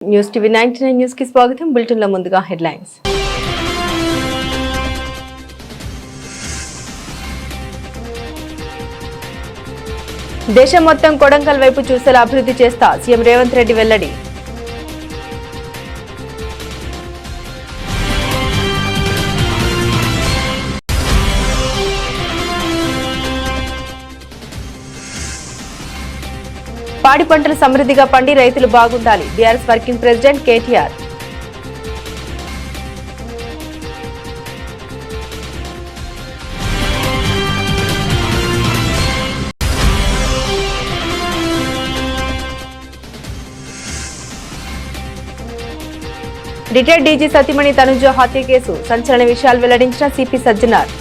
News TV 99 news కి స్వాగతం. Bulletin లో ముందుగా హెడ్లైన్స్. దేశం మొత్తం కొడంగల్ వైపు చూసేలా అభివృద్ధి చేస్తా సీఎం రేవంత్ రెడ్డి వెల్లడి. పాడి పంటలు సమృద్ధిగా పండి రైతులు బాగుండాలి. BRS working president KTR. Retired DG సతీమణి తనుజ హత్య కేసు సంచలన విషయాలు వెల్లడించిన సిపి సజ్జనార్.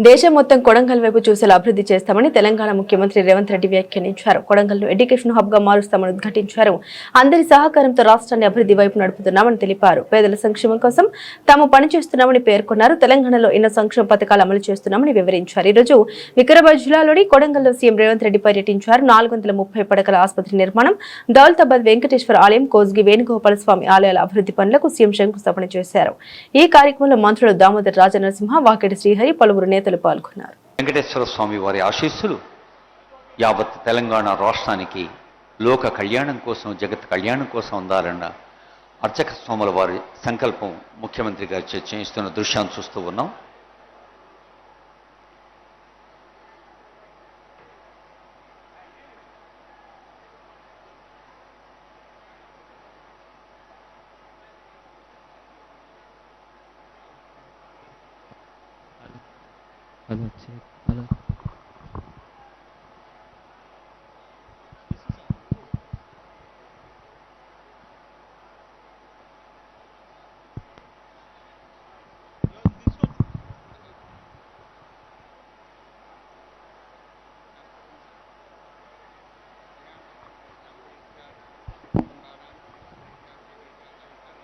దేశం మొత్తం కొడంగల్ వైపు చూసేలా అభివృద్ధి చేస్తామని తెలంగాణ ముఖ్యమంత్రి రేవంత్ రెడ్డి వ్యాఖ్యానించారు. కొడంగల్ను ఎడ్యుకేషన్ హబ్ గా మారుస్తామని ఉద్ఘాటించారు. అందరి సహకారంతో రాష్ట్రాన్ని అభివృద్ధి వైపు నడుపుతున్నామని తెలిపారు. పేదల సంక్షేమం కోసం తాము పనిచేస్తున్నామని పేర్కొన్నారు. తెలంగాణలో ఎన్నో సంక్షేమ పథకాలు అమలు చేస్తున్నామని వివరించారు. ఈ రోజు వికారాబాద్ జిల్లాలోని కొడంగల్లో సీఎం రేవంత్ రెడ్డి పర్యటించారు. 430 పడకల ఆసుపత్రి నిర్మాణం, దౌలతాబాద్ వెంకటేశ్వర ఆలయం, కోస్గి వేణుగోపాల స్వామి ఆలయాల అభివృద్ధి పనులకు సీఎం శంకుస్థాపన చేశారు. ఈ కార్యక్రమంలో మంత్రులు దామోదర్ రాజనరసింహ, వాకేటి శ్రీహరి, పలువురు నేతలు పాల్గొన్నారు. వెంకటేశ్వర స్వామి వారి ఆశీస్సులు యావత్ తెలంగాణ రాష్ట్రానికి లోక కళ్యాణం కోసం, జగత్ కళ్యాణం కోసం ఉండాలన్న అర్చక స్వాముల వారి సంకల్పం ముఖ్యమంత్రి గారు చర్చిస్తున్న దృశ్యాన్ని చూస్తూ ఉన్నాం.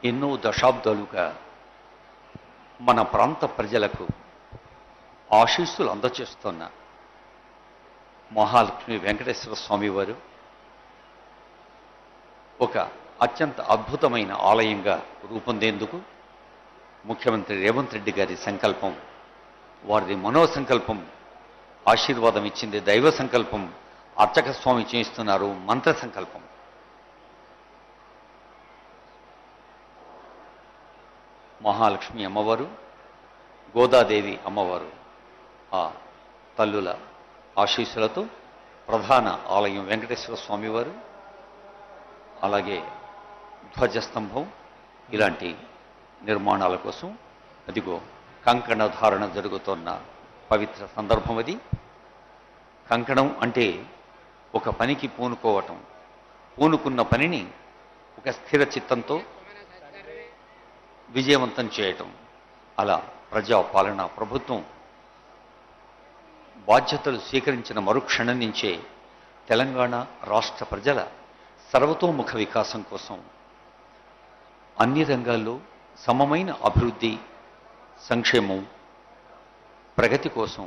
ఎన్నో దశాబ్దాలుగా మన ప్రాంత ప్రజలకు ఆశీస్సులు అందచేస్తున్న మహాలక్ష్మి వెంకటేశ్వర స్వామి వారు ఒక అత్యంత అద్భుతమైన ఆలయంగా రూపొందేందుకు ముఖ్యమంత్రి రేవంత్ రెడ్డి గారి సంకల్పం, వారిది మనోసంకల్పం ఆశీర్వాదం ఇచ్చింది. దైవ సంకల్పం అర్చక స్వామి చేయిస్తున్నారు, మంత్ర సంకల్పం. మహాలక్ష్మి అమ్మవారు, గోదాదేవి అమ్మవారు ఆ తల్లుల ఆశీస్సులతో ప్రధాన ఆలయం వెంకటేశ్వర స్వామివారు, అలాగే ధ్వజస్తంభం ఇలాంటి నిర్మాణాల కోసం అదిగో కంకణ ధారణ జరుగుతున్న పవిత్ర సందర్భం అది. కంకణం అంటే ఒక పనికి పూనుకోవటం, పూనుకున్న పనిని ఒక స్థిర చిత్తంతో విజయవంతం చేయటం. అలా ప్రజాపాలన ప్రభుత్వం బాధ్యతలు స్వీకరించిన మరుక్షణం నుంచే తెలంగాణ రాష్ట్ర ప్రజల సర్వతోముఖ వికాసం కోసం అన్ని రంగాల్లో సమమైన అభివృద్ధి, సంక్షేమం, ప్రగతి కోసం,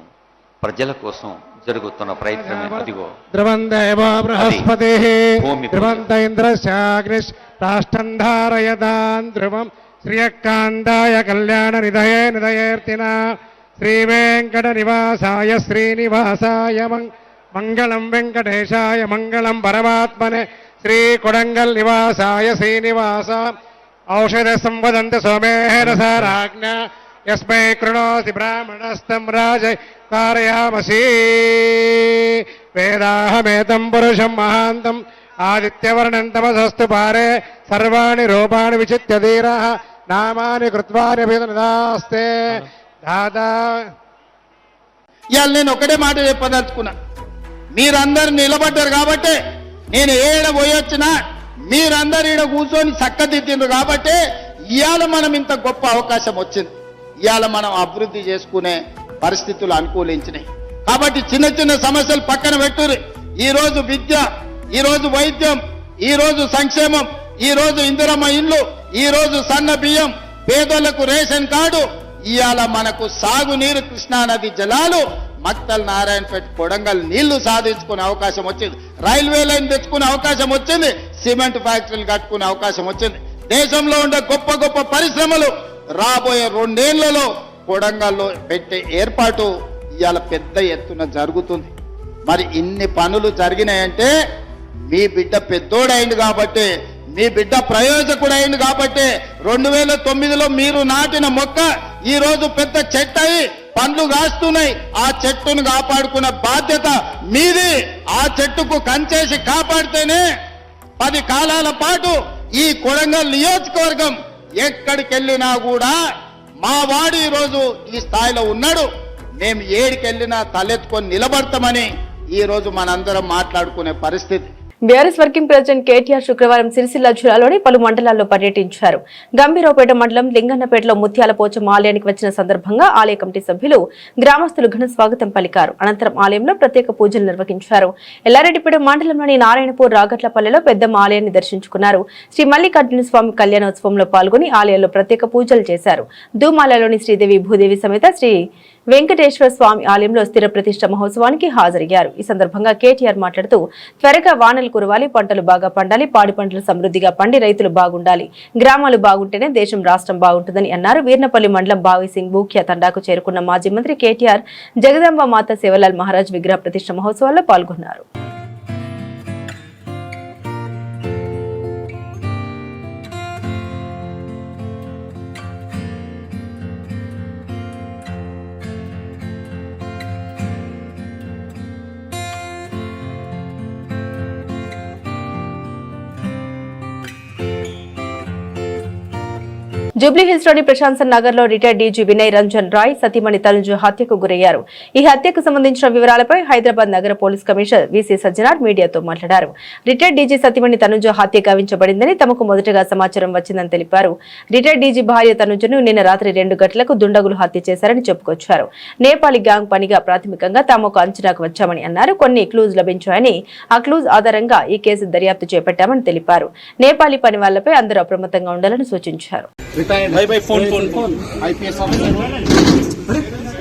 ప్రజల కోసం జరుగుతున్న ప్రయత్నమే అదిగో శ్రీయకాంతాయ కళ్యాణ నిధయే నిధయేర్తిన శ్రీ వెంకట నివాసాయ శ్రీనివాసాయ మంగళం వెంకటేశాయ మంగళం పరమాత్మనే శ్రీ కొడంగల్ నివాసాయ శ్రీనివాస ఔషధ సంవదంత సోమేన సారాజ్ఞ యస్మై కృణోసి బ్రాహ్మణస్తం రాజ కారయామసి వేదాహమేతం పురుషం మహాంతం ఆదిత్యవర్ణం తమసస్తు పారే సర్వాణి రూపాణి విచిత్య ధీరః నామాని కృత్వానిస్తే దాదా. ఇవాళ నేను ఒకటే మాట చెప్పదలుచుకున్నా, మీరందరు నిలబడ్డారు కాబట్టి నేను ఏడ పోయొచ్చినా మీరందరు ఈడ కూర్చొని చక్కదిద్దిండ్రు కాబట్టి ఇవాళ మనం ఇంత గొప్ప అవకాశం వచ్చింది. ఇవాళ మనం అభివృద్ధి చేసుకునే పరిస్థితులు అనుకూలించినాయి కాబట్టి చిన్న చిన్న సమస్యలు పక్కన పెట్టుర్రి. ఈరోజు విద్య, ఈరోజు వైద్యం, ఈరోజు సంక్షేమం, ఈరోజు ఇందిరమ్మ ఇండ్లు, ఈరోజు సన్న బియ్యం, పేదలకు రేషన్ కార్డు, ఇవాళ మనకు సాగునీరు, కృష్ణానది జలాలు మక్తల్ నారాయణపేట కొడంగల్ నీళ్లు సాధించుకునే అవకాశం వచ్చింది, రైల్వే లైన్ తెచ్చుకునే అవకాశం వచ్చింది, సిమెంట్ ఫ్యాక్టరీలు కట్టుకునే అవకాశం వచ్చింది. దేశంలో ఉండే గొప్ప గొప్ప పరిశ్రమలు రాబోయే 2 ఏళ్లలో కొడంగల్లో పెట్టే ఏర్పాటు ఇవాళ పెద్ద ఎత్తున జరుగుతుంది. మరి ఇన్ని పనులు జరిగినాయంటే మీ బిడ్డ పెద్దోడైంది కాబట్టి, మీ బిడ్డ ప్రయోజకుడైంది కాబట్టి 2009లో మీరు నాటిన మొక్క ఈ రోజు పెద్ద చెట్టు అయి పండ్లు కాస్తున్నాయి. ఆ చెట్టును కాపాడుకునే బాధ్యత మీది. ఆ చెట్టుకు కంచేసి కాపాడితేనే 10 కాలాల పాటు ఈ కొడంగల్ నియోజకవర్గం ఎక్కడికి వెళ్ళినా కూడా మా వాడు ఈరోజు ఈ స్థాయిలో ఉన్నాడు, మేము ఏడికెళ్ళినా తలెత్తుకొని నిలబడతామని ఈ రోజు మనందరం మాట్లాడుకునే పరిస్థితి. బీఆర్ఎస్ వర్కింగ్ ప్రెసిడెంట్ కేటీఆర్ శుక్రవారం సిరిసిల్ల జిల్లాలోని పలు మండలాల్లో పర్యటించారు. గంభీరావుపేట మండలం లింగన్నపేటలో ముత్యాల పోచమ్మ ఆలయానికి వచ్చిన సందర్భంగా ఆలయ కమిటీ సభ్యులు గ్రామస్తులు ఘన స్వాగతం పలికారు. అనంతరం ఆలయంలో ప్రత్యేక పూజలు నిర్వహించారు. ఎల్లారెడ్డిపేట మండలంలోని నారాయణపూర్ రాగట్లపల్లెలో పెద్దమ్మ ఆలయాన్ని దర్శించుకున్నారు. శ్రీ మల్లికార్జున స్వామి కళ్యాణోత్సవంలో పాల్గొని ఆలయంలో ప్రత్యేక పూజలు చేశారు. దూమాలలోని శ్రీదేవి భూదేవి సమేత శ్రీ వెంకటేశ్వర స్వామి ఆలయంలో స్థిర ప్రతిష్ట మహోత్సవానికి హాజరయ్యారు. ఈ సందర్భంగా కేటీఆర్ మాట్లాడుతూ త్వరగా వానలు కురవాలి, పంటలు బాగా పండాలి, పాడి పంటలు సమృద్ధిగా పండి రైతులు బాగుండాలి, గ్రామాలు బాగుంటేనే దేశం రాష్ట్రం బాగుంటుందని అన్నారు. వీర్నపల్లి మండలం బావిసింగ్ బూఖ్యా తండాకు చేరుకున్న మాజీ మంత్రి కేటీఆర్ జగదాంబ మాత సేవలాల్ మహారాజ్ విగ్రహ ప్రతిష్ట మహోత్సవాల్లో పాల్గొన్నారు. జూబ్లీహిల్స్ లోని ప్రశాంత్ నగర్ లో రిటైర్డ్ డీజీ వినయ్ రంజన్ రాయ్ సతీమణి తనుజు హత్యకు గురయ్యారు. ఈ హత్యకు సంబంధించిన వివరాలపై హైదరాబాద్ నగర పోలీస్ కమిషనర్ విసి సజ్జనార్ మీడియాతో మాట్లాడారు. రిటైర్డ్ డీజీ సతీమణి తనుజు హత్య గావించబడిందని తమకు మొదటగా సమాచారం వచ్చిందని తెలిపారు. రిటైర్డ్ డీజీ భార్య తనుజును నిన్న రాత్రి 2 గంటలకు దుండగులు హత్య చేశారని చెప్పుకొచ్చారు. నేపాలీ గ్యాంగ్ పనిగా ప్రాథమికంగా తాము ఒక అంచనాకు వచ్చామని అన్నారు. కొన్ని క్లూజ్ లభించాయని, ఆ క్లూజ్ ఆధారంగా ఈ కేసు దర్యాప్తు చేపట్టామని తెలిపారు. నేపాలీ పని వాళ్లపై అందరూ అప్రమత్తంగా ఉండాలని సూచించారు. IPS officer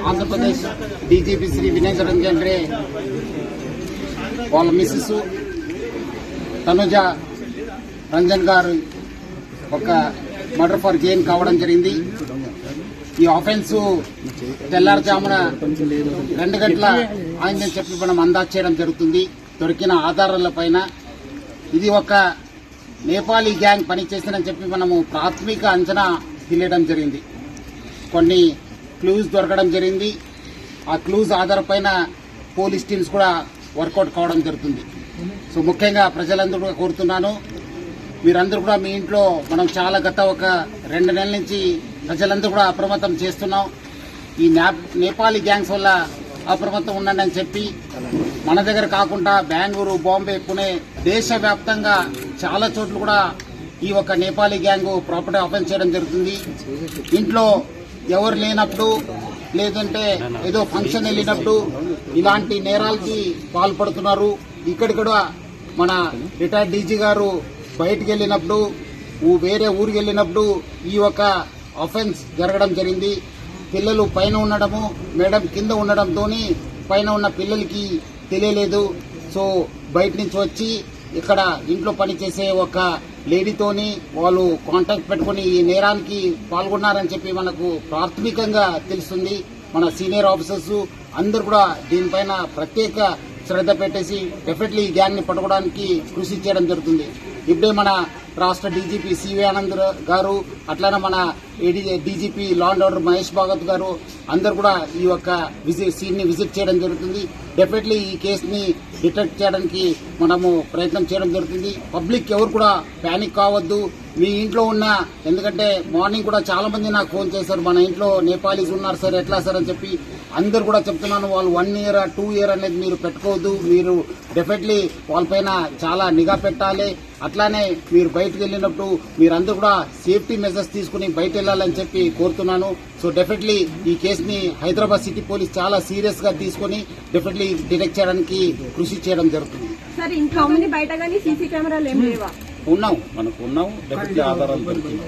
Andhra Pradesh DGP Shri Vinay Ranjan Ray వాళ్ళ మిస్సెస్ తనుజ రంజన్ గారు ఒక మర్డర్ ఫర్ గెయిన్ కావడం జరిగింది. ఈ ఆఫెన్స్ తెల్లారుజామున 2 గంటల ఆయన చెప్పి మనం అందాజ్ చేయడం జరుగుతుంది. దొరికిన ఆధారాల పైన ఇది ఒక నేపాలీ గ్యాంగ్ పనిచేసిందని చెప్పి మనము ప్రాథమిక అంచనా తెలియడం జరిగింది. కొన్ని క్లూజ్ దొరకడం జరిగింది. ఆ క్లూజ్ ఆధారపైన పోలీస్ టీమ్స్ కూడా వర్కౌట్ కావడం జరుగుతుంది. సో ముఖ్యంగా ప్రజలందరూ కూడా కోరుతున్నాను, మీరందరూ కూడా మీ ఇంట్లో మనం చాలా గత ఒక 2 నెలల నుంచి ప్రజలందరూ కూడా అప్రమత్తం చేస్తున్నాం. ఈ నేపాలీ గ్యాంగ్స్ వల్ల అప్రమత్తం ఉండండి అని చెప్పి మన దగ్గర కాకుండా బెంగళూరు, బాంబే, పుణే దేశవ్యాప్తంగా చాలా చోట్ల కూడా ఈ ఒక నేపాలీ గ్యాంగ్ ప్రాపర్టీ ఆఫెన్స్ చేయడం జరుగుతుంది. ఇంట్లో ఎవరు లేనప్పుడు లేదంటే ఏదో ఫంక్షన్ వెళ్ళినప్పుడు ఇలాంటి నేరాలకి పాల్పడుతున్నారు. ఇక్కడ కూడా మన రిటైర్డ్ డీజీ గారు బయటికి వెళ్ళినప్పుడు, వేరే ఊరికి వెళ్ళినప్పుడు ఈ ఒక ఆఫెన్స్ జరగడం జరిగింది. పిల్లలు పైన ఉండడము, మేడం కింద ఉండడంతో పైన ఉన్న పిల్లలకి తెలియలేదు. సో బయట నుంచి వచ్చి ఇక్కడ ఇంట్లో పనిచేసే ఒక లేడీతోని వాళ్ళు కాంటాక్ట్ పెట్టుకుని ఈ నేరానికి పాల్గొన్నారని చెప్పి మనకు ప్రాథమికంగా తెలుస్తుంది. మన సీనియర్ ఆఫీసర్స్ అందరూ కూడా దీనిపైన ప్రత్యేక శ్రద్ధ పెట్టేసి డెఫినెట్లీ ఈ గ్యాంగ్ ని పట్టుకోవడానికి కృషి చేయడం జరుగుతుంది. ఇప్పుడే మన రాష్ట్ర డీజీపీ సివి ఆనంద్ గారు, అట్లానే మన DGP law and order Mahesh Bhagwat గారు అందరు కూడా ఈ యొక్క సీన్ ని విజిట్ చేయడం జరుగుతుంది. డెఫినెట్లీ ఈ కేసుని డిటెక్ట్ చేయడానికి మనము ప్రయత్నం చేయడం జరుగుతుంది. పబ్లిక్ ఎవరు కూడా ప్యానిక్ కావద్దు. మీ ఇంట్లో ఉన్న, ఎందుకంటే మార్నింగ్ కూడా చాలా మంది నాకు ఫోన్ చేశారు, మన ఇంట్లో నేపాలీస్ ఉన్నారు సార్, ఎట్లా సార్ అని చెప్పి. అందరు కూడా చెప్తున్నాను, వాళ్ళు 1 ఇయర్ 2 ఇయర్ అనేది మీరు పెట్టుకోవద్దు. మీరు డెఫినెట్లీ వాళ్ళపైన చాలా నిఘా పెట్టాలి. అట్లానే మీరు బయటకు వెళ్ళినప్పుడు మీరందరూ కూడా సేఫ్టీ మెజర్స్ తీసుకుని బయట వెళ్ళాలని చెప్పి కోరుతున్నాను. సో డెఫినెట్లీ ఈ కేసుని హైదరాబాద్ సిటీ పోలీస్ చాలా సీరియస్ గా తీసుకుని డెఫినెట్లీ డిటెక్ట్ చేయడానికి కృషి చేయడం జరుగుతుంది. సార్ ఇంట్లో బయట కానీ సీసీ కెమెరాలు ఏం లేవా? మనకు ఉన్నాం. డెఫినెట్లీ ఆధారాలు దొరికింది.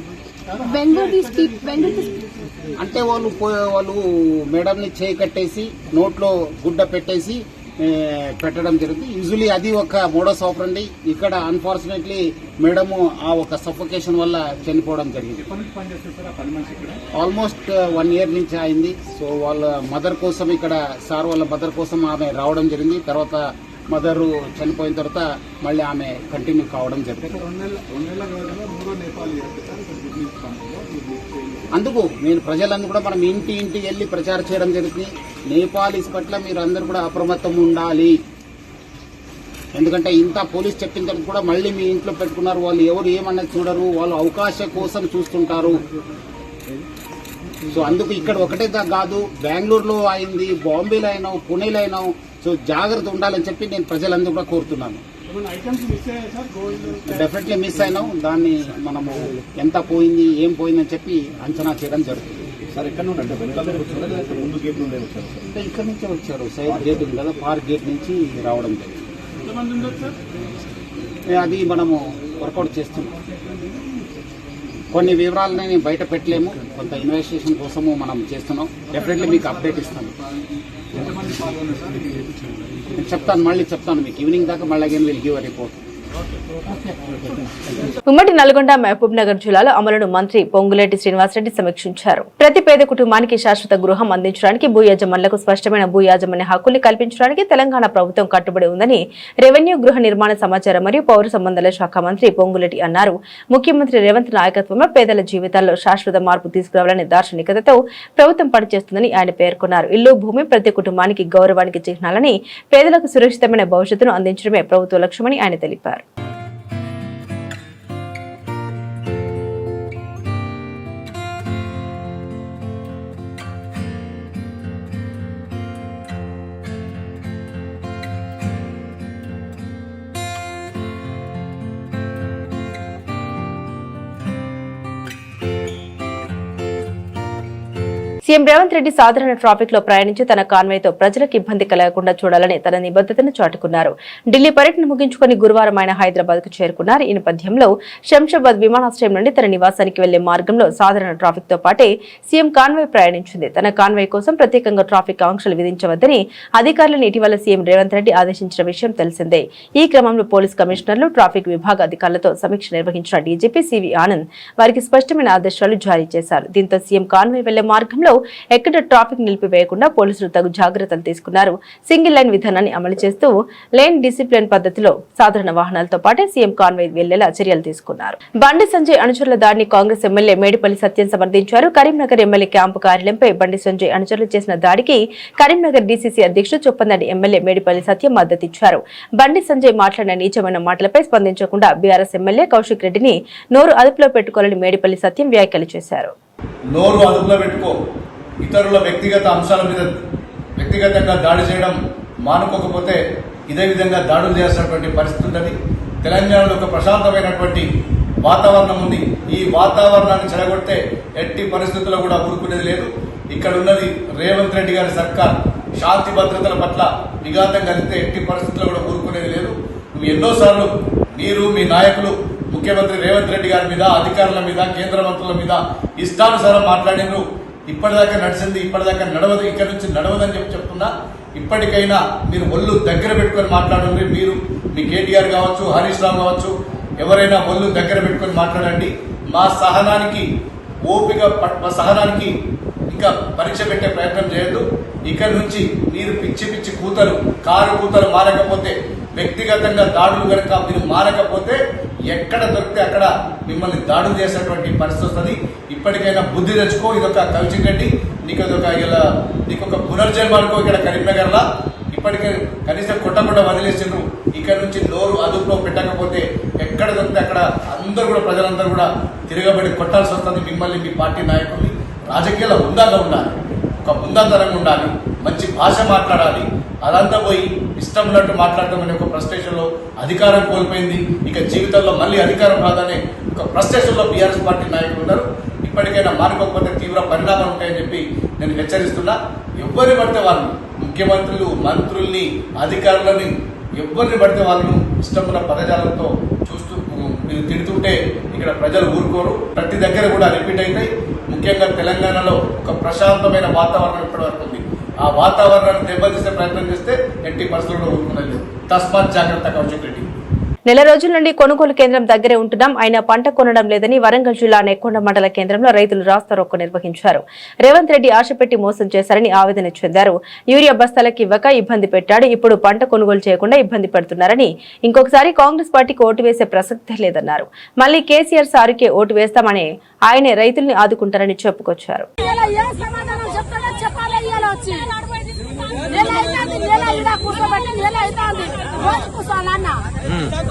అంటే వాళ్ళు మేడంని చేయి కట్టేసి నోట్లో గుడ్డ పెట్టేసి పెట్టడం జరుగుతుంది. యూజువలీ అది ఒక మోడస్ ఆపరండి. ఇక్కడ అన్ఫార్చునేట్లీ మేడము ఆ ఒక సఫోకేషన్ వల్ల చనిపోవడం జరిగింది. ఆల్మోస్ట్ 1 year నుంచి అయింది. సో వాళ్ళ మదర్ కోసం ఇక్కడ సార్ వాళ్ళ మదర్ కోసం ఆమె రావడం జరిగింది. తర్వాత మదర్ చనిపోయిన తర్వాత మళ్ళీ ఆమె కంటిన్యూ కావడం జరిగింది. అందుకు నేను ప్రజలందరూ కూడా మనం ఇంటికి వెళ్ళి ప్రచారం చేయడం జరుగుతుంది. నేపాలీస్ పట్ల మీరు అందరూ కూడా అప్రమత్తం ఉండాలి. ఎందుకంటే ఇంత పోలీస్ చెప్పిన తర్వాత కూడా మళ్ళీ మీ ఇంట్లో పెట్టుకున్నారు. వాళ్ళు ఎవరు ఏమన్నది చూడరు, వాళ్ళు అవకాశం కోసం చూస్తుంటారు. సో అందుకు ఇక్కడ ఒకటే కాదు, బెంగళూరులో అయింది, బాంబేలో అయినావు, పుణేలో అయినావు. సో జాగ్రత్త ఉండాలని చెప్పి నేను ప్రజలందరూ కూడా కోరుతున్నాను. డెఫినెట్లీ మిస్ అయినాం. దాన్ని మనము ఎంత పోయింది ఏం పోయిందని చెప్పి అంచనా చేయడం జరుగుతుంది. అంటే ఇక్కడ నుంచే వచ్చారు. సైడ్ గేట్ ఉంది కదా, పార్క్ గేట్ నుంచి రావడం జరిగింది. అది మనము వర్కౌట్ చేస్తున్నాం. కొన్ని వివరాలని బయట పెట్టలేము, కొంత ఇన్వెస్టిగేషన్ కోసము మనం చేస్తున్నాం. డెఫినెట్లీ మీకు అప్డేట్ ఇస్తాను. చెప్తాను, మళ్ళీ చెప్తాను మీకు ఈవినింగ్ దాకా. మళ్ళీ again will give a report. ఉమ్మడి నల్గొండ మహబూబ్ నగర్ జిల్లాలో అమలును మంత్రి పొంగులేటి శ్రీనివాసరెడ్డి సమీక్షించారు. ప్రతి పేద కుటుంబానికి శాశ్వత గృహం అందించడానికి భూ యజమానులకు స్పష్టమైన భూ యాజమాన్య హక్కుల్ని కల్పించడానికి తెలంగాణ ప్రభుత్వం కట్టుబడి ఉందని రెవెన్యూ, గృహ నిర్మాణ, సమాచారం మరియు పౌర సంబంధాల శాఖ మంత్రి పొంగులేటి అన్నారు. ముఖ్యమంత్రి రేవంత్ నాయకత్వంలో పేదల జీవితాల్లో శాశ్వత మార్పు తీసుకురావాలనే దార్శనికతతో ప్రభుత్వం పనిచేస్తుందని ఆయన పేర్కొన్నారు. ఇల్లు, భూమి ప్రతి కుటుంబానికి గౌరవానికి చిహ్నాలని, పేదలకు సురక్షితమైన భవిష్యత్తును అందించడమే ప్రభుత్వ లక్ష్యమని ఆయన తెలిపారు. సీఎం రేవంత్ రెడ్డి సాధారణ ట్రాఫిక్ లో ప్రయాణించి తన కాన్వాయ్తో ప్రజలకు ఇబ్బంది కలగకుండా చూడాలని తన నిబద్ధతను చాటుకున్నారు. ఢిల్లీ పర్యటన ముగించుకుని గురువారం ఆయన హైదరాబాద్ కు చేరుకున్నారు. ఈ నేపథ్యంలో శంషాబాద్ విమానాశ్రయం నుండి తన నివాసానికి వెళ్లే మార్గంలో సాధారణ ట్రాఫిక్ తో పాటే సీఎం కాన్వాయ్ ప్రయాణించింది. తన కాన్వాయ్ కోసం ప్రత్యేకంగా ట్రాఫిక్ ఆంక్షలు విధించవద్దని అధికారులను ఇటీవల సీఎం రేవంత్ రెడ్డి ఆదేశించిన విషయం తెలిసిందే. ఈ క్రమంలో పోలీస్ కమిషనర్లు, ట్రాఫిక్ విభాగ అధికారులతో సమీక్ష నిర్వహించిన డీజీపీ సివి ఆనంద్ వారికి స్పష్టమైన ఆదేశాలు జారీ చేశారు. దీంతో సీఎం కాన్వాయ్ వెళ్లే మార్గంలో ఎక్కడ ట్రాఫిక్ నిలిపివేయకుండా పోలీసులు తగు జాగ్రత్తలు తీసుకున్నారు. సింగిల్ లైన్ విధానాన్ని అమలు చేస్తూ లేన్ డిసిప్లిన్ పద్ధతిలో సాధారణ వాహనాలతో పాటే సీఎం కాన్వాయ్ వెళ్లేలా చర్యలు తీసుకున్నారు. బండి సంజయ్ అనుచరుల దాడిని కాంగ్రెస్ ఎమ్మెల్యే మేడిపల్లి సత్యం సమర్థించారు. కరీంనగర్ ఎమ్మెల్యే క్యాంపు కార్యాలయంపై బండి సంజయ్ అనుచరులు చేసిన దాడికి కరీంనగర్ డీసీసీ అధ్యక్షుడు చొప్పందండి ఎమ్మెల్యే మేడిపల్లి సత్యం మద్దతిచ్చారు. బండి సంజయ్ మాట్లాడిన నీచమైన మాటలపై స్పందించకుండా బీఆర్ఎస్ ఎమ్మెల్యే కౌశిక్ రెడ్డిని నోరు అదుపులో పెట్టుకోవాలని మేడిపల్లి సత్యం వ్యాఖ్యలు చేశారు. నోరు అదుపులో పెట్టుకో, ఇతరుల వ్యక్తిగత అంశాల మీద వ్యక్తిగతంగా దాడి చేయడం మానుకోకపోతే ఇదే విధంగా దాడులు చేసినటువంటి పరిస్థితి ఉంటుంది. తెలంగాణలో ఒక ప్రశాంతమైనటువంటి వాతావరణం ఉంది. ఈ వాతావరణాన్ని చెడగొడితే ఎట్టి పరిస్థితుల్లో కూడా ఊరుకునేది లేదు. ఇక్కడ ఉన్నది రేవంత్ రెడ్డి గారి సర్కార్. శాంతి భద్రతల పట్ల విఘాతం కలిగితే ఎట్టి పరిస్థితుల్లో కూడా ఊరుకునేది లేదు. నువ్వు ఎన్నోసార్లు మీరు, మీ నాయకులు ముఖ్యమంత్రి రేవంత్ రెడ్డి గారి మీద, అధికారుల మీద, కేంద్ర మంత్రుల మీద ఇష్టానుసారం మాట్లాడినారు. ఇప్పటిదాకా నడిచింది, ఇప్పటిదాకా నడవదు, ఇక్కడ నుంచి నడవదని చెప్తున్నా. ఇప్పటికైనా మీరు ఒళ్ళు దగ్గర పెట్టుకొని మాట్లాడండి. మీరు, మీ కేటీఆర్ కావచ్చు, హరీష్ రావు కావచ్చు, ఎవరైనా ఒళ్ళు దగ్గర పెట్టుకొని మాట్లాడండి. మా సహనానికి ఇంకా పరీక్ష పెట్టే ప్రయత్నం చేయొద్దు. ఇక్కడి నుంచి మీరు పిచ్చి పిచ్చి కూతలు, కారు కూతలు మారకపోతే, వ్యక్తిగతంగా దాడులు కనుక మీరు మారకపోతే ఎక్కడ దొరికితే అక్కడ మిమ్మల్ని దాడులు చేసేటువంటి పరిస్థితి వస్తుంది. ఇప్పటికైనా బుద్ధి తెచ్చుకో. ఇదొక కవిచిగడ్డి, నీకొక పునర్జన్మ అనుకో. ఇక్కడ కరీంనగర్లా ఇప్పటికే కనీసం కొట్టకుండా వదిలేసిండ్రు. ఇక్కడ నుంచి నోరు అదుపులో పెట్టకపోతే ఎక్కడ దొరికితే అక్కడ అందరూ కూడా, ప్రజలందరూ కూడా తిరగబడి కొట్టాల్సి వస్తుంది మిమ్మల్ని, మీ పార్టీ నాయకుల్ని. రాజకీయాల హుందాగా ఉండాలి, ఒక హుందాతరంగా ఉండాలి, మంచి భాష మాట్లాడాలి. అదంతా పోయి ఇష్టం ఉన్నట్టు మాట్లాడటం ఒక ఫ్రస్ట్రేషన్లో అధికారం కోల్పోయింది. ఇక జీవితంలో మళ్ళీ అధికారం రాదనే ఒక ఫ్రస్ట్రేషన్లో బీఆర్ఎస్ పార్టీ నాయకులు ఉన్నారు. ఇప్పటికైనా మానుకోకపోతే తీవ్ర పరిణామాలు ఉంటాయని చెప్పి నేను హెచ్చరిస్తున్నా. ఎవరిని పడితే వాళ్ళు, ముఖ్యమంత్రులు, మంత్రుల్ని, అధికారులని, ఎవరిని పడితే వాళ్ళను ఇష్టం ఉన్న పదజాలంతో చూస్తూ మీరు తిడుతుంటే ఇక్కడ ప్రజలు ఊరుకోరు. ప్రతి దగ్గర కూడా రిపీట్ అవుతాయి. ముఖ్యంగా తెలంగాణలో ఒక ప్రశాంతమైన వాతావరణం ఇప్పటివరకు ఉంది. ఆ వాతావరణాన్ని దెబ్బతీసే ప్రయత్నం చేస్తే ఎట్టి పరిస్థితుల్లో ఊరుకున్నది. తస్మాత్ జాగ్రత్త కౌశిక్ రెడ్డి. నెల రోజుల నుండి కొనుగోలు కేంద్రం దగ్గరే ఉంటున్నాం, అయినా పంట కొనడం లేదని వరంగల్ జిల్లా నెక్కొండ మండల కేంద్రంలో రైతులు రాస్తారోకో నిర్వహించారు. రేవంత్ రెడ్డి ఆశపెట్టి మోసం చేశారని ఆవేదన చెందారు. యూరియా బస్తాలకు ఇవ్వక ఇబ్బంది పెట్టాడు, ఇప్పుడు పంట కొనుగోలు చేయకుండా ఇబ్బంది పెడుతున్నారని, ఇంకొకసారి కాంగ్రెస్ పార్టీకి ఓటు వేసే ప్రసక్తే లేదన్నారు. మళ్లీ కేసీఆర్ సారుకే ఓటు వేస్తామని ఆయనే రైతుల్ని ఆదుకుంటారని చెప్పుకొచ్చారు.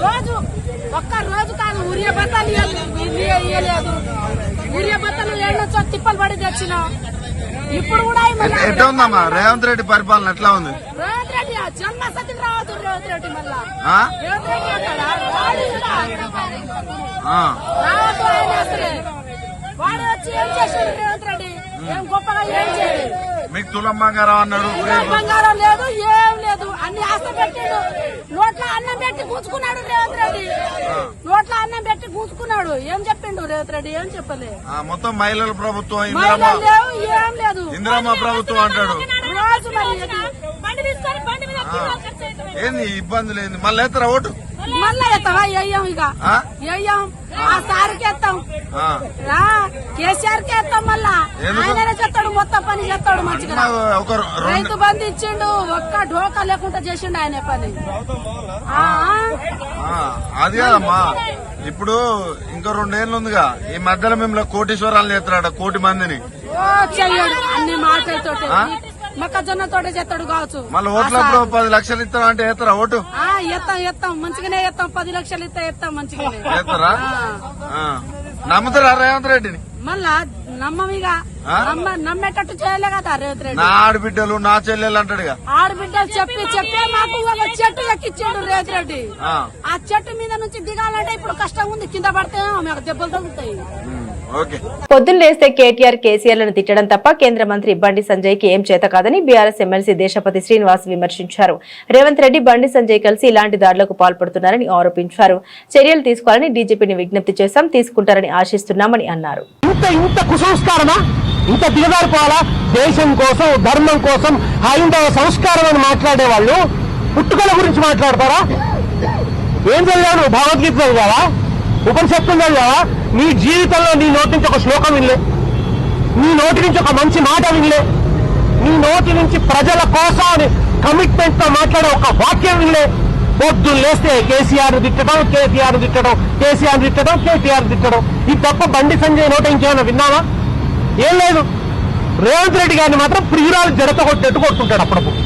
రోజు ఒక్క రోజు కాదు ఊరియా బత్తాలు ఇయ్యలేదు. ఊరియా బత్తాలు ఏళ్ళొచ్చో తిప్పలు పడి తెచ్చిన. ఇప్పుడు కూడా ఎట్లా ఉందమ్మా రేవంత్ రెడ్డి పరిపాలన ఎట్లా ఉంది? రేవంత్ రెడ్డి జన్మసతి రావద్దు. రేవంత్ రెడ్డి మళ్ళా రేవంత్ రెడ్డి రావద్దు. ఆయన అసలే వాడు వచ్చి ఏం చేసాడు? రేవంత్ రెడ్డి ఏం గొప్పగా ఏం చేయలేదు. మీకు తులం బంగారం అన్నాడు, బంగారం లేదు, ఏం లేదు. అన్ని ఆశ పెట్టాడు. నోట్ల అన్నం పెట్టి కూర్చుకున్నాడు రేవంత్ రెడ్డి. నోట్ల అన్నం పెట్టి కూర్చుకున్నాడు. ఏం చెప్పిండు రేవంత్ రెడ్డి? ఏం చెప్పలే. మొత్తం మహిళల ప్రభుత్వం, లేవు, ఏం లేదు. ఇందిరమ్మ ప్రభుత్వం అంటాడు. రోజు మరి ఏంది ఇబ్బంది లేదు. మళ్ళీ ఎత్తరా ఓటు? మళ్ళా ఎత్తావా? వేయం ఇక వేయం. ఆ సార్కి ఎత్తాం, కేసీఆర్ కి ఎత్తాం. మళ్ళా ఆయననే చేస్తాడు, మొత్తం పని చేస్తాడు మంచిగా. రైతు బంధు ఇచ్చిండు, ఒక్క ఢోకా లేకుండా చేసిండు ఆయన పని. అది కాదమ్మా, ఇప్పుడు ఇంకా 2 ఏళ్ళు ఉందిగా, ఈ మధ్యలో మిమ్మల్ని కోటీశ్వరాలు చేస్తారట, 1 కోటి మందిని. చెయ్యడు అన్ని మాటలతో, మొక్కజొన్న తోట చేస్తాడు కావచ్చు. మళ్ళీ ఓట్లప్పుడు 10 లక్షలు ఇస్తాం అంటే ఎత్తరా ఓటు? ఎత్తాం మంచిగానే ఎత్తాం. 10 లక్షలు ఎత్తాం మంచిగానే ఎత్తరా? నమ్ముతారా రేవంత్ రెడ్డిని? మళ్ళా నమ్మమిగా, నమ్మేటట్టు చేయలే కదా రేవంత్ రెడ్డి. నా ఆడబిడ్డలు, నా చెల్లెలు అంటాడుగా. ఆడబిడ్డలు చెప్పి మాకు ఒక చెట్టు ఎక్కిచ్చాడు రేవంత్ రెడ్డి. ఆ చెట్టు మీద నుంచి దిగాలంటే ఇప్పుడు కష్టం ఉంది. కింద పడితే మాకు దెబ్బలు తగ్గుతాయి. పొద్దున్న లేస్తే కేటీఆర్ కేసీఆర్లను తిట్టడం తప్ప కేంద్ర మంత్రి బండి సంజయ్ కి ఏం చేత కాదని బీఆర్ఎస్ ఎమ్మెల్సీ దేశపతి శ్రీనివాస్ విమర్శించారు. రేవంత్ రెడ్డి బండి సంజయ్ కలిసి ఇలాంటి దాడులకు పాల్పడుతున్నారని ఆరోపించారు. చర్యలు తీసుకోవాలని డీజీపీని విజ్ఞప్తి చేశాం, తీసుకుంటారని ఆశిస్తున్నామని అన్నారు. ఇంత కుసంస్కారమా? ఇంత దిగజారిపోవాలా? దేశం కోసం, ధర్మం కోసం, హైందవ సంస్కారం అని మాట్లాడే వాళ్ళు పుట్టుకల గురించి మాట్లాడతారా? ఏం చదివాను? భగవద్గీత చదివావా? ఉపనిషత్తులు చదివావా? నీ జీవితంలో నీ నోటి నుంచి ఒక శ్లోకం వినలే, నీ నోటి నుంచి ఒక మంచి మాట వినలే, నీ నోటి నుంచి ప్రజల కోసం అని కమిట్మెంట్ తో మాట్లాడే ఒక వాక్యం వినలే. పొద్దున్న లేస్తే కేసీఆర్ తిట్టడం, కేటీఆర్ తిట్టడం, కేసీఆర్ తిట్టడం, కేటీఆర్ తిట్టడం. ఈ తప్ప బండి సంజయ్ నోట ఇంకేమైనా విన్నావా? ఏం లేదు. రేవంత్ రెడ్డి గారిని మాత్రం ప్రియురాలు జడత కొట్టేట్టు కొడుతుంటాడు అప్పుడప్పుడు.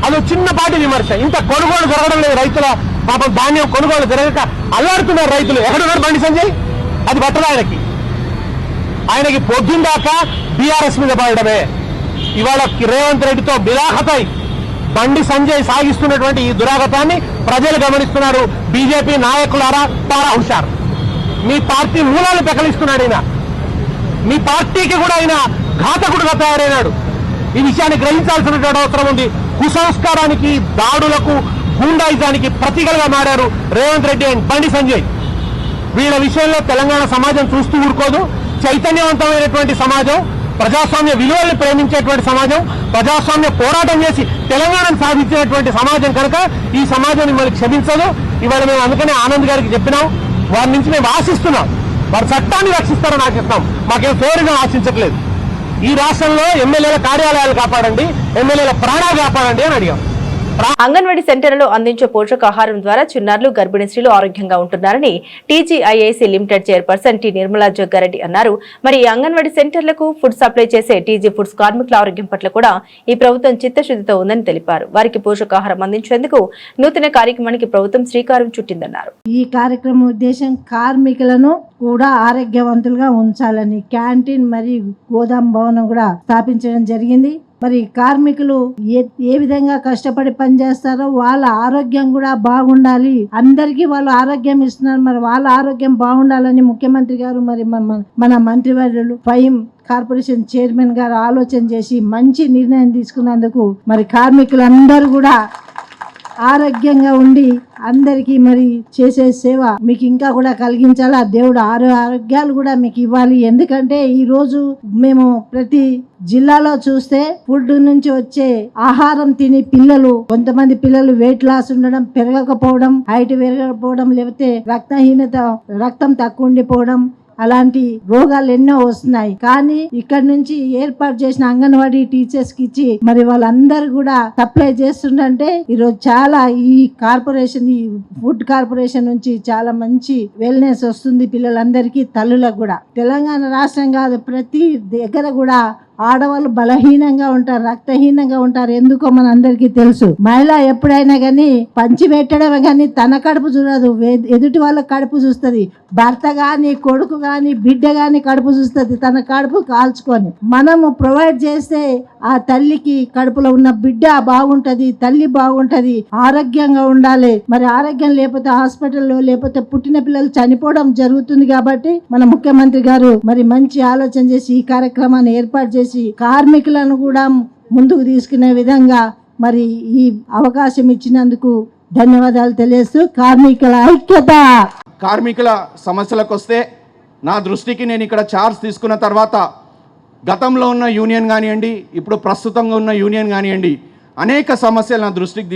అది చిన్నపాటి విమర్శ. ఇంత కొనుగోలు జరగడం లేదు, రైతుల పాపం ధాన్యం కొనుగోలు జరగక అల్లాడుతున్నారు రైతులు. ఎక్కడున్నారు బండి సంజయ్? అది పట్టదు ఆయనకి పొద్దున్న దాకా బీఆర్ఎస్ మీద పడడమే. ఇవాళ రేవంత్ రెడ్డితో బిలాహతై బండి సంజయ్ సాగిస్తున్నటువంటి ఈ దురాగతాన్ని ప్రజలు గమనిస్తున్నారు. బీజేపీ నాయకులారా తారా హుషారు. మీ పార్టీ మూలాలు పెకలిస్తున్నాడు ఈయన. మీ పార్టీకి కూడా ఆయన ఘాతకుడుగా తయారైనాడు. ఈ విషయాన్ని గ్రహించాల్సినటువంటి అవసరం ఉంది. కుసంస్కారానికి, దాడులకు, గూండాయిజానికి ప్రతీకలుగా మారారు రేవంత్ రెడ్డి అండ్ బండి సంజయ్. వీళ్ళ విషయంలో తెలంగాణ సమాజం చూస్తూ ఊరుకోదు. చైతన్యవంతమైనటువంటి సమాజం, ప్రజాస్వామ్య విలువల్ని ప్రేమించేటువంటి సమాజం, ప్రజాస్వామ్య పోరాటం చేసి తెలంగాణను సాధించినటువంటి సమాజం కనుక ఈ సమాజం మిమ్మల్ని క్షమించదు. ఇవాళ మేము అందుకనే ఆనంద్ గారికి చెప్పినాం, వారి నుంచి మేము ఆశిస్తున్నాం, వారి చట్టాన్ని రక్షిస్తారని ఆశిస్తున్నాం. మాకేం ఫేవరిజం ఆశించట్లేదు. ఈ రాష్ట్రంలో ఎమ్మెల్యేల కార్యాలయాలు కాపాడండి, ఎమ్మెల్యేల ప్రాణాలు కాపాడండి అని అడిగాం. అంగన్వాడీ సెంటర్లలో అందించే పోషకాహారం ద్వారా చిన్నారులు, గర్భిణీ స్త్రీలు ఆరోగ్యంగా ఉంటున్నారని TGIIC limited chairperson T Nirmala Jaggareddy అన్నారు. మరి ఈ అంగన్వాడీ సెంటర్లకు ఫుడ్ సప్లై చేసే టీజీ ఫుడ్స్ కార్మికుల ఆరోగ్యం పట్ల కూడా ఈ ప్రభుత్వం చిత్తశుద్ధితో ఉందని తెలిపారు. వారికి పోషకాహారం అందించేందుకు నూతన కార్యక్రమానికి ప్రభుత్వం శ్రీకారం చుట్టిందన్నారు. ఈ కార్యక్రమం ఉద్దేశం కార్మికులను కూడా ఆరోగ్యవంతులుగా ఉంచాలని క్యాంటీన్ మరియు గోదాం భవనం కూడా స్థాపించడం జరిగింది. మరి కార్మికులు ఏ విధంగా కష్టపడి పనిచేస్తారో వాళ్ళ ఆరోగ్యం కూడా బాగుండాలి. అందరికీ వాళ్ళు ఆరోగ్యం ఇస్తున్నారు, మరి వాళ్ళ ఆరోగ్యం బాగుండాలని ముఖ్యమంత్రి గారు మరి మన మంత్రివర్యులు ఫైమ్ కార్పొరేషన్ చైర్మన్ గారు ఆలోచన చేసి మంచి నిర్ణయం తీసుకున్నందుకు మరి కార్మికులందరూ కూడా ఆరోగ్యంగా ఉండి అందరికీ మరి చేసే సేవ మీకు ఇంకా కూడా కలిగించాలా. దేవుడు ఆరోగ్యాలు కూడా మీకు ఇవ్వాలి. ఎందుకంటే ఈ రోజు మేము ప్రతి జిల్లాలో చూస్తే ఫుడ్ నుంచి వచ్చే ఆహారం తిని కొంతమంది పిల్లలు వెయిట్ లాస్ ఉండడం, పెరగకపోవడం, హైట్ పెరగకపోవడం, లేకపోతే రక్తం తక్కువ ఉండిపోవడం, అలాంటి రోగాలు ఎన్నో వస్తున్నాయి. కానీ ఇక్కడ నుంచి ఏర్పాటు చేసిన అంగన్వాడీ టీచర్స్ కి ఇచ్చి మరి వాళ్ళందరూ కూడా సప్లై చేస్తుండంటే ఈరోజు చాలా ఈ ఫుడ్ కార్పొరేషన్ నుంచి చాలా మంచి వెల్నెస్ వస్తుంది పిల్లలందరికీ, తల్లులకు కూడా. తెలంగాణ రాష్ట్రం కాదు, ప్రతి దగ్గర కూడా ఆడవాళ్ళు బలహీనంగా ఉంటారు, రక్తహీనంగా ఉంటారు. ఎందుకో మన అందరికీ తెలుసు. మహిళ ఎప్పుడైనా కానీ పంచి పెట్టడమే కానీ తన కడుపు చూడదు, ఎదుటి వాళ్ళ కడుపు చూస్తుంది. భర్త గాని, కొడుకు గాని, బిడ్డ గాని కడుపు చూస్తుంది, తన కడుపు కాల్చుకొని. మనము ప్రొవైడ్ చేస్తే ఆ తల్లికి కడుపులో ఉన్న బిడ్డ బాగుంటది, తల్లి బాగుంటది, ఆరోగ్యంగా ఉండాలి. మరి ఆరోగ్యం లేకపోతే హాస్పిటల్లో లేకపోతే పుట్టిన పిల్లలు చనిపోవడం జరుగుతుంది. కాబట్టి మన ముఖ్యమంత్రి గారు మరి మంచి ఆలోచన చేసి ఈ కార్యక్రమాన్ని ఏర్పాటు చేసి కార్మికులను కూడా ముందుకు తీసుకునే విధంగా మరి ఈ అవకాశం ఇచ్చినందుకు ధన్యవాదాలు తెలియజేస్తూ కార్మికుల ఐక్యత. కార్మికుల సమస్యలకు వస్తే నా దృష్టికి నేను ఇక్కడ చార్జ్ తీసుకున్న తర్వాత గతంలో ఉన్న యూనియన్ కానివ్వండి, ఇప్పుడు ప్రస్తుతంగా ఉన్న యూనియన్ కానివ్వండి, అనేక సమస్యలు నా దృష్టికి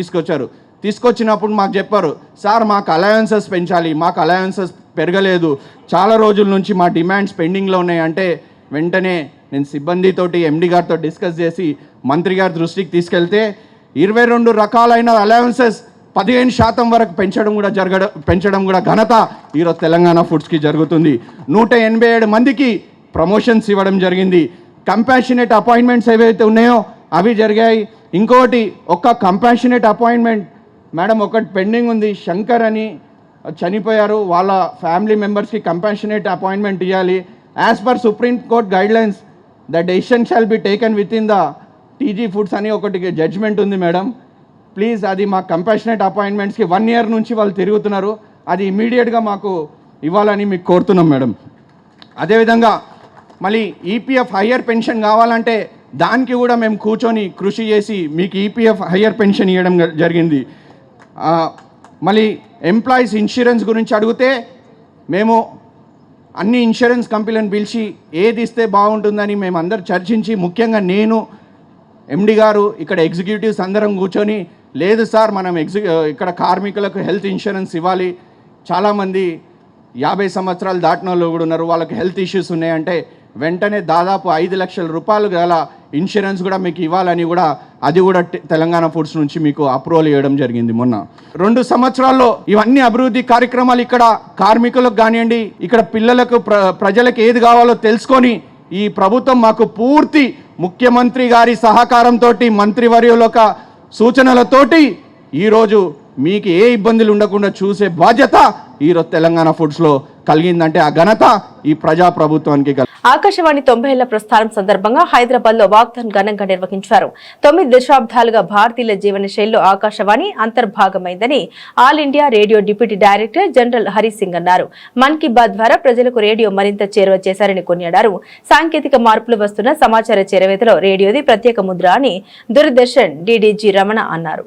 తీసుకొచ్చినప్పుడు మాకు చెప్పారు, సార్ మాకు అలయన్సెస్ పెంచాలి, మాకు అలయన్సెస్ పెరగలేదు, చాలా రోజుల నుంచి మా డిమాండ్స్ పెండింగ్లో ఉన్నాయి. అంటే వెంటనే నేను సిబ్బందితోటి ఎండి గారితో డిస్కస్ చేసి మంత్రి గారి దృష్టికి తీసుకెళ్తే 22 రకాలైన అలయన్సెస్ 15% వరకు పెంచడం కూడా ఘనత ఈరోజు తెలంగాణ ఫుడ్స్కి జరుగుతుంది. 187 మందికి ప్రమోషన్స్ ఇవ్వడం జరిగింది. కంపాషనేట్ అపాయింట్మెంట్స్ ఏవైతే ఉన్నాయో అవి జరిగాయి. ఇంకోటి ఒక్క కంపాషనేట్ అపాయింట్మెంట్ మేడం ఒకటి పెండింగ్ ఉంది. శంకర్ అని చనిపోయారు, వాళ్ళ ఫ్యామిలీ మెంబర్స్కి కంపాషనేట్ అపాయింట్మెంట్ ఇవ్వాలి. As per supreme court guidelines the decision shall be taken with in the TG foods అని ఒకటి జడ్జ్మెంట్ ఉంది మేడం. ప్లీజ్ అది మా కంపాషనేట్ అపాయింట్మెంట్స్కి 1 year నుంచి వాళ్ళు తిరుగుతున్నారు, అది ఇమీడియట్గా మాకు ఇవ్వాలని మీకు కోరుతున్నాం మేడం. అదేవిధంగా మళ్ళీ ఈపీఎఫ్ హయ్యర్ పెన్షన్ కావాలంటే దానికి కూడా మేము కూర్చొని కృషి చేసి మీకు ఈపీఎఫ్ హయ్యర్ పెన్షన్ ఇవ్వడం జరిగింది. మళ్ళీ ఎంప్లాయీస్ ఇన్సూరెన్స్ గురించి అడిగితే మేము అన్ని ఇన్సూరెన్స్ కంపెనీలను పిలిచి ఏది ఇస్తే బాగుంటుందని మేము అందరు చర్చించి, ముఖ్యంగా నేను, ఎండి గారు, ఇక్కడ ఎగ్జిక్యూటివ్స్ అందరం కూర్చొని, లేదు సార్ మనం ఇక్కడ కార్మికులకు హెల్త్ ఇన్సూరెన్స్ ఇవ్వాలి, చాలామంది 50 సంవత్సరాలు దాటిన వాళ్ళు కూడా ఉన్నారు, వాళ్ళకి హెల్త్ ఇష్యూస్ ఉన్నాయంటే వెంటనే దాదాపు 5 లక్షల రూపాయలు గల ఇన్సూరెన్స్ కూడా మీకు ఇవ్వాలని కూడా అది కూడా తెలంగాణ ఫుడ్స్ నుంచి మీకు అప్రూవల్ ఇవ్వడం జరిగింది మొన్న. 2 సంవత్సరాల్లో ఇవన్నీ అభివృద్ధి కార్యక్రమాలు ఇక్కడ కార్మికులకు కానివ్వండి, ఇక్కడ పిల్లలకు ప్రజలకు ఏది కావాలో తెలుసుకొని ఈ ప్రభుత్వం మాకు పూర్తి ముఖ్యమంత్రి గారి సహకారంతో, మంత్రివర్యుల సూచనలతోటి ఈరోజు మీకు ఏ ఇబ్బందులు ఉండకుండా చూసే బాధ్యత ఈరోజు తెలంగాణ ఫుడ్స్లో కలిగిందంటే ఆ ఘనత ఈ ప్రజాప్రభుత్వానికి. ఆకాశవాణి 90 ఏళ్ల ప్రస్థానం సందర్భంగా హైదరాబాద్ లో వాగ్దాన్ ఘనంగా నిర్వహించారు. 9 దశాబ్దాలుగా భారతీయుల జీవన శైలిలో ఆకాశవాణి అంతర్భాగమైందని all India radio deputy director general Hari Singh అన్నారు. మన్ కీ బాత్ ద్వారా ప్రజలకు రేడియో మరింత చేరువ చేశారని కొనియాడారు. సాంకేతిక మార్పులు వస్తున్న సమాచార చేరవేతలో రేడియోది ప్రత్యేక ముద్ర అని దూరదర్శన్ డీడీజీ రమణ అన్నారు.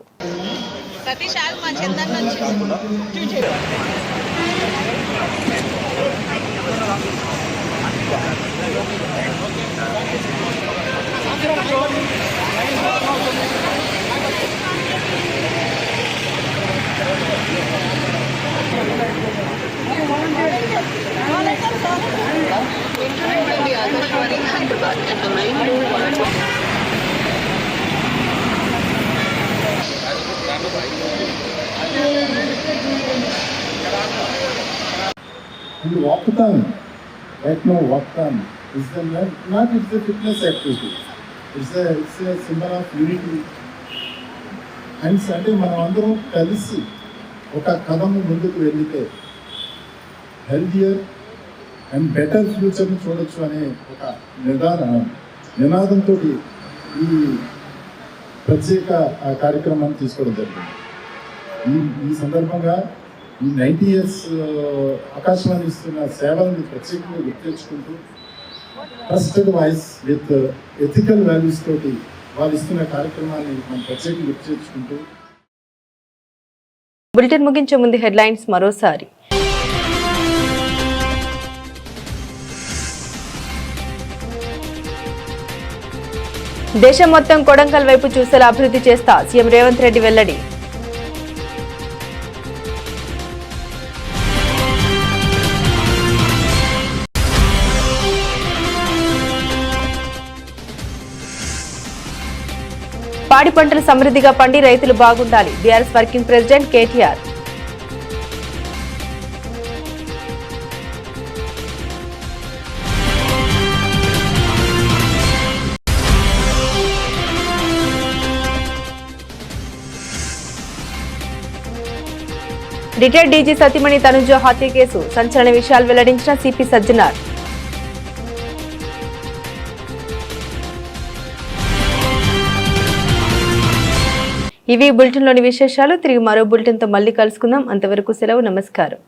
You walkathon, right now walkathon is not it's a fitness activity. It's a symbol of unity. And అంటే మనం అందరం కలిసి ఒక కదము ముందుకు వెళ్తే హెల్దియర్ అండ్ బెటర్ ఫ్యూచర్ని చూడొచ్చు అనే ఒక నినాదంతో ఈ ప్రత్యేక కార్యక్రమాన్ని తీసుకోవడం జరిగింది. ఈ సందర్భంగా ఈ 90 years ఆకాశవాణి ఇస్తున్న సేవలను ప్రత్యేకంగా గుర్తించుకుంటూ trusted voice with ethical values తోటి వాళ్ళు ఇస్తున్న కార్యక్రమాన్ని మనం ప్రత్యేకంగా గుర్తించుకుంటూ బులెటిన్ ముగించే ముందు హెడ్లైన్స్ మరోసారి. దేశం మొత్తం కొడంగల్ వైపు చూసేలా అభివృద్ధి చేస్తా సీఎం రేవంత్ రెడ్డి వెల్లడి. పాడి పంటలు సమృద్ధిగా పండి రైతులు బాగుండాలి BRS working president KTR. Retired DG సతీమణి తనుజ హత్య కేసు సంచలన విషయాలు వెల్లడించిన సిపి సజ్జనార్. ఇవి బులెటిన్లోని విశేషాలు. తిరిగి మరో బులెటిన్తో మళ్ళీ కలుసుకుందాం. అంతవరకు సెలవు. నమస్కారం.